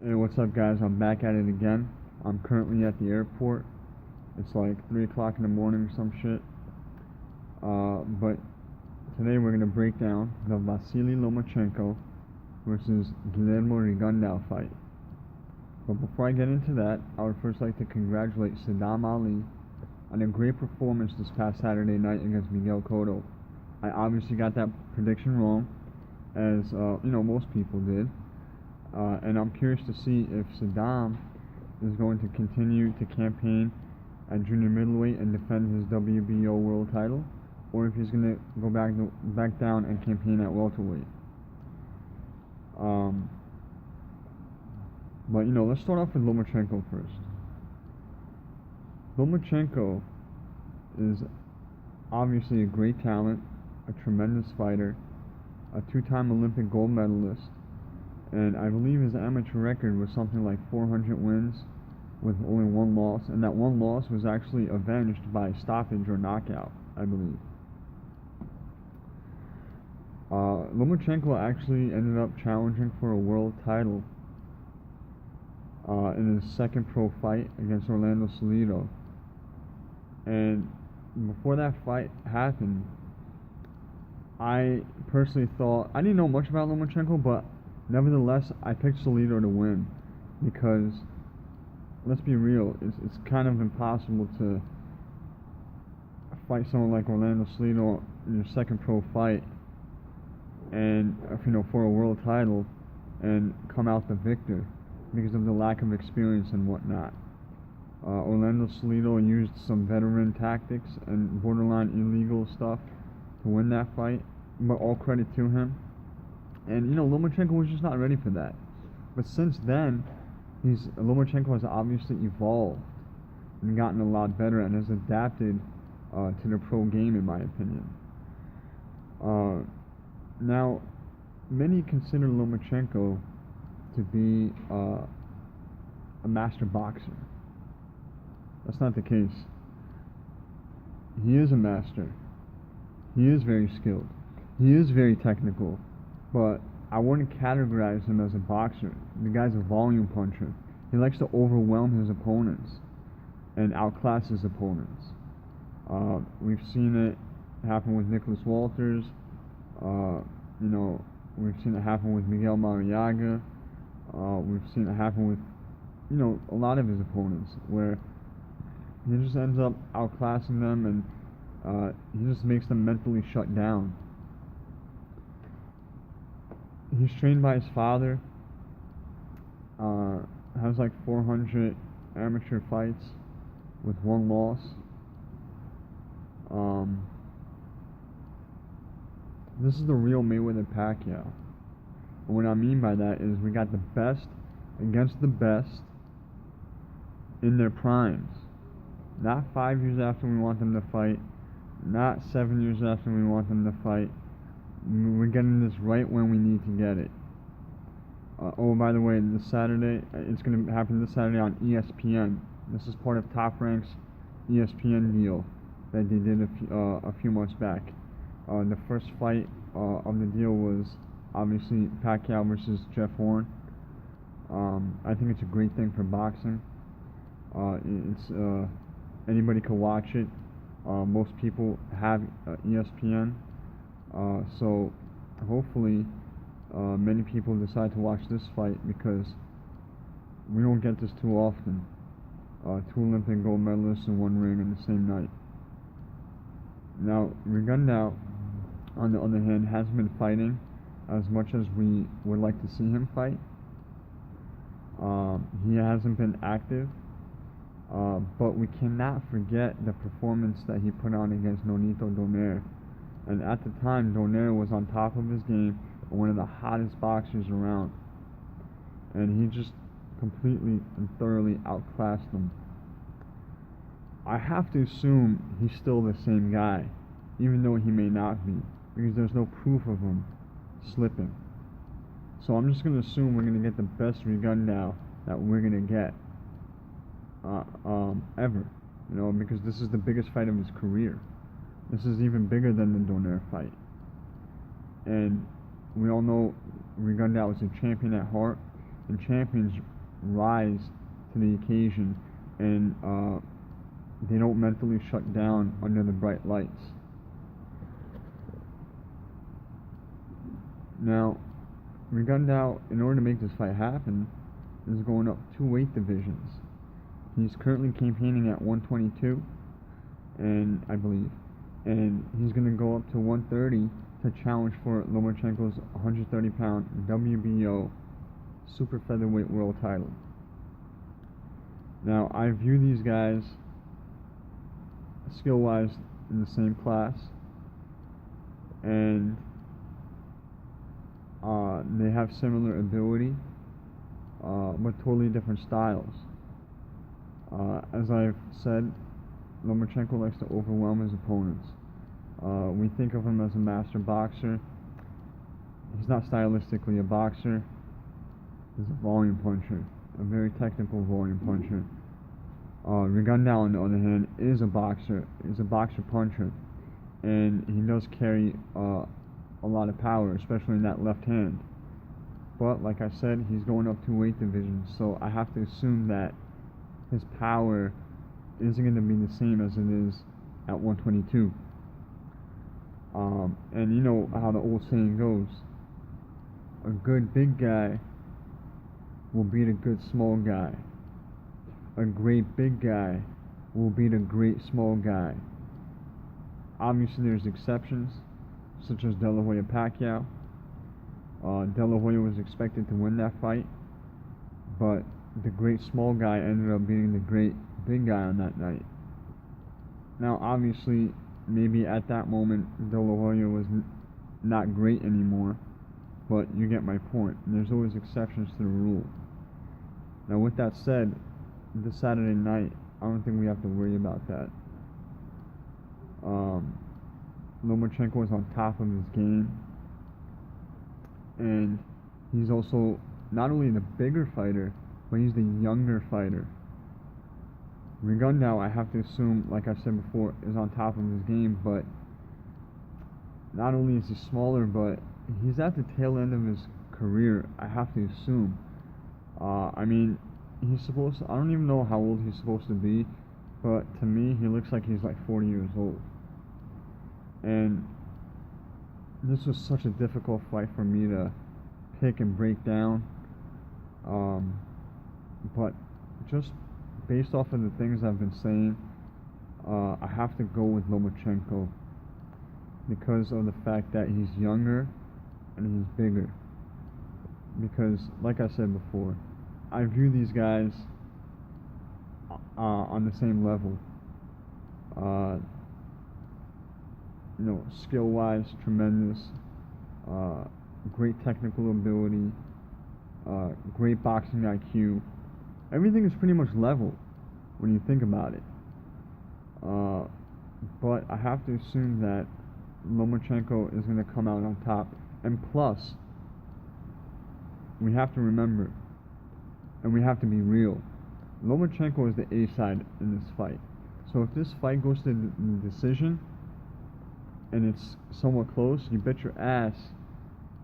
Hey, what's up, guys? I'm back at it again. I'm currently at the airport. It's like 3 o'clock in the morning or some shit. But today we're gonna break down the Vasily Lomachenko versus Guillermo Rigondeaux fight. But before I get into that, I would first like to congratulate Saddam Ali on a great performance this past Saturday night against Miguel Cotto. I obviously got that prediction wrong, as most people did. And I'm curious to see if Saddam is going to continue to campaign at junior middleweight and defend his WBO world title, or if he's going to go back down and campaign at welterweight. But let's start off with Lomachenko first. Lomachenko is obviously a great talent, a tremendous fighter, a two-time Olympic gold medalist, and I believe his amateur record was something like 400 wins with only one loss, and that one loss was actually avenged by stoppage or knockout, I believe. Lomachenko actually ended up challenging for a world title in his second pro fight against Orlando Salido. And before that fight happened, I personally thought, I didn't know much about Lomachenko, but nevertheless, I picked Salido to win because, let's be real, it's kind of impossible to fight someone like Orlando Salido in your second pro fight and, for a world title and come out the victor because of the lack of experience and whatnot. Orlando Salido used some veteran tactics and borderline illegal stuff to win that fight, but all credit to him. And Lomachenko was just not ready for that. But since then, Lomachenko has obviously evolved and gotten a lot better and has adapted to the pro game, in my opinion. Now, many consider Lomachenko to be a master boxer. That's not the case. He is a master. He is very skilled. He is very technical. But I wouldn't categorize him as a boxer. The guy's a volume puncher. He likes to overwhelm his opponents and outclass his opponents. We've seen it happen with Nicholas Walters. We've seen it happen with Miguel Mariaga. We've seen it happen with, a lot of his opponents, where he just ends up outclassing them and he just makes them mentally shut down. He's trained by his father, has like 400 amateur fights with one loss. This is the real Mayweather-Pacquiao. And what I mean by that is we got the best against the best in their primes. Not 5 years after we want them to fight, not 7 years after we want them to fight. We're getting this right when we need to get it. By the way, this Saturday, it's going to happen this Saturday on ESPN. This is part of Top Rank's ESPN deal that they did a few months back. The first fight of the deal was obviously Pacquiao versus Jeff Horn. I think it's a great thing for boxing. Anybody can watch it. Most people have ESPN. So hopefully many people decide to watch this fight, because we don't get this too often. Two Olympic gold medalists in one ring in the same night. Now, Rigondeaux, on the other hand, hasn't been fighting as much as we would like to see him fight. He hasn't been active, but we cannot forget the performance that he put on against Nonito Donaire. And at the time, Donaire was on top of his game and one of the hottest boxers around. And he just completely and thoroughly outclassed him. I have to assume he's still the same guy, even though he may not be, because there's no proof of him slipping. So I'm just going to assume we're going to get the best Rigondeaux that we're going to get ever. Because this is the biggest fight of his career. This is even bigger than the Donaire fight. And we all know Rigondeaux is a champion at heart, and champions rise to the occasion, and they don't mentally shut down under the bright lights. Now, Rigondeaux, in order to make this fight happen, is going up 2 weight divisions. He's currently campaigning at 122, and I believe, and he's going to go up to 130 to challenge for Lomachenko's 130-pound WBO super featherweight world title. Now, I view these guys skill-wise in the same class, and they have similar ability, but totally different styles. As I've said, Lomachenko likes to overwhelm his opponents. We think of him as a master boxer. He's not stylistically a boxer. He's a volume puncher, a very technical volume puncher. Rigondeaux, on the other hand, is a boxer puncher, and he does carry a lot of power, especially in that left hand. But like I said, he's going up 2 weight divisions, so I have to assume that his power isn't going to be the same as it is at 122. And you know how the old saying goes, a good big guy will beat a good small guy. A great big guy will beat a great small guy. Obviously there's exceptions, such as De La Hoya Pacquiao. De La Hoya was expected to win that fight, but the great small guy ended up beating the great big guy on that night. Now obviously, maybe at that moment De La Hoya was not great anymore, but you get my point. There's always exceptions to the rule. Now with that said, this Saturday night, I don't think we have to worry about that. Lomachenko is on top of his game, and he's also not only the bigger fighter, but he's the younger fighter. Rigondeaux, I have to assume, like I said before, is on top of his game, but not only is he smaller, but he's at the tail end of his career, I have to assume. I mean, he's supposed to, I don't even know how old he's supposed to be, but to me, he looks like he's like 40 years old. And this was such a difficult fight for me to pick and break down. But just based off of the things I've been saying, I have to go with Lomachenko because of the fact that he's younger and he's bigger. Because, like I said before, I view these guys on the same level. You know, skill-wise, tremendous. Great technical ability. Great boxing IQ. Everything is pretty much level when you think about it. But I have to assume that Lomachenko is going to come out on top. And plus, we have to remember, and we have to be real, Lomachenko is the A side in this fight. So if this fight goes to the decision, and it's somewhat close, you bet your ass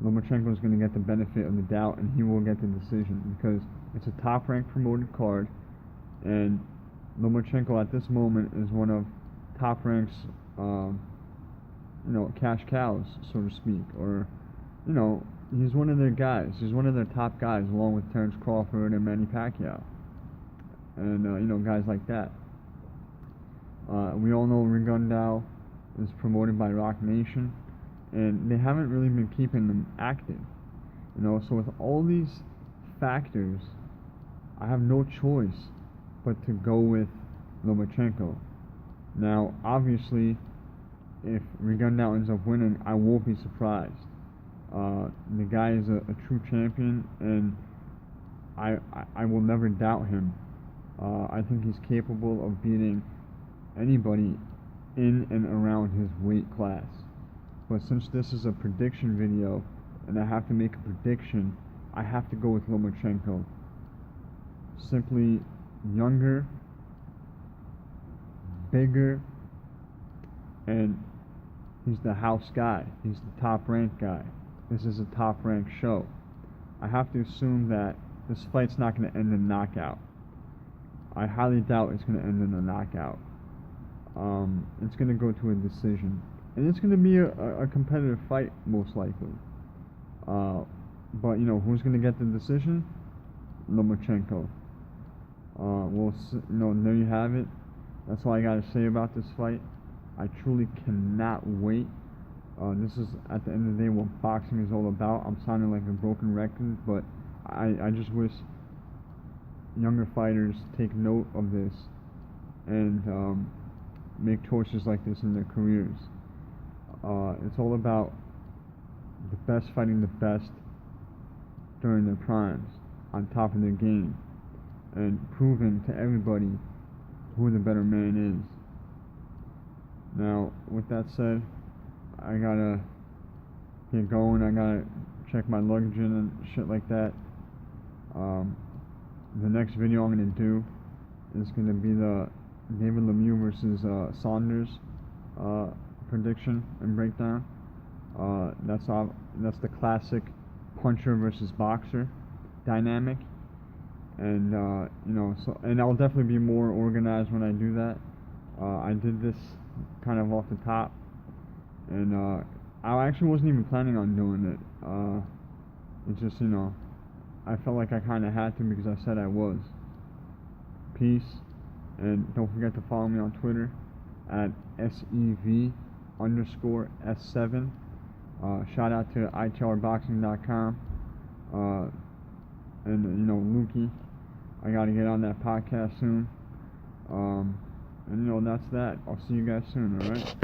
Lomachenko is going to get the benefit of the doubt, and he will get the decision, because it's a top-ranked promoted card, and Lomachenko at this moment is one of Top Rank's, cash cows, so to speak, or, he's one of their guys. He's one of their top guys, along with Terrence Crawford and Manny Pacquiao, and guys like that. We all know Rigondeaux is promoted by Rock Nation, and they haven't really been keeping them active. So with all these factors, I have no choice but to go with Lomachenko. Now, obviously, if Rigondeaux ends up winning, I won't be surprised. The guy is a true champion, and I will never doubt him. I think he's capable of beating anybody in and around his weight class. But since this is a prediction video, and I have to make a prediction, I have to go with Lomachenko. Simply younger, bigger, and he's the house guy. He's the top-ranked guy. This is a top-ranked show. I have to assume that this fight's not going to end in a knockout. I highly doubt it's going to end in a knockout. It's going to go to a decision. And it's going to be a competitive fight, most likely. But, you know, who's going to get the decision? Lomachenko. Well, you know, there you have it. That's all I got to say about this fight. I truly cannot wait. This is, at the end of the day, what boxing is all about. I'm sounding like a broken record, but I just wish younger fighters take note of this and make choices like this in their careers. It's all about the best fighting the best during their primes, on top of their game, and proving to everybody who the better man is. Now, with that said, I gotta get going. I gotta check my luggage in and shit like that. The next video I'm gonna do is gonna be the David Lemieux versus Saunders prediction and breakdown. That's the classic puncher versus boxer dynamic, and you know, and I'll definitely be more organized when I do that. I did this kind of off the top, and I actually wasn't even planning on doing it. It's just, you know, I felt like I kind of had to because I said I was. Peace, and don't forget to follow me on Twitter at SEV_S7. Shout out to itlrboxing.com. And, you know, Lukey, I got to get on that podcast soon. And, you know, that's that. I'll see you guys soon, alright?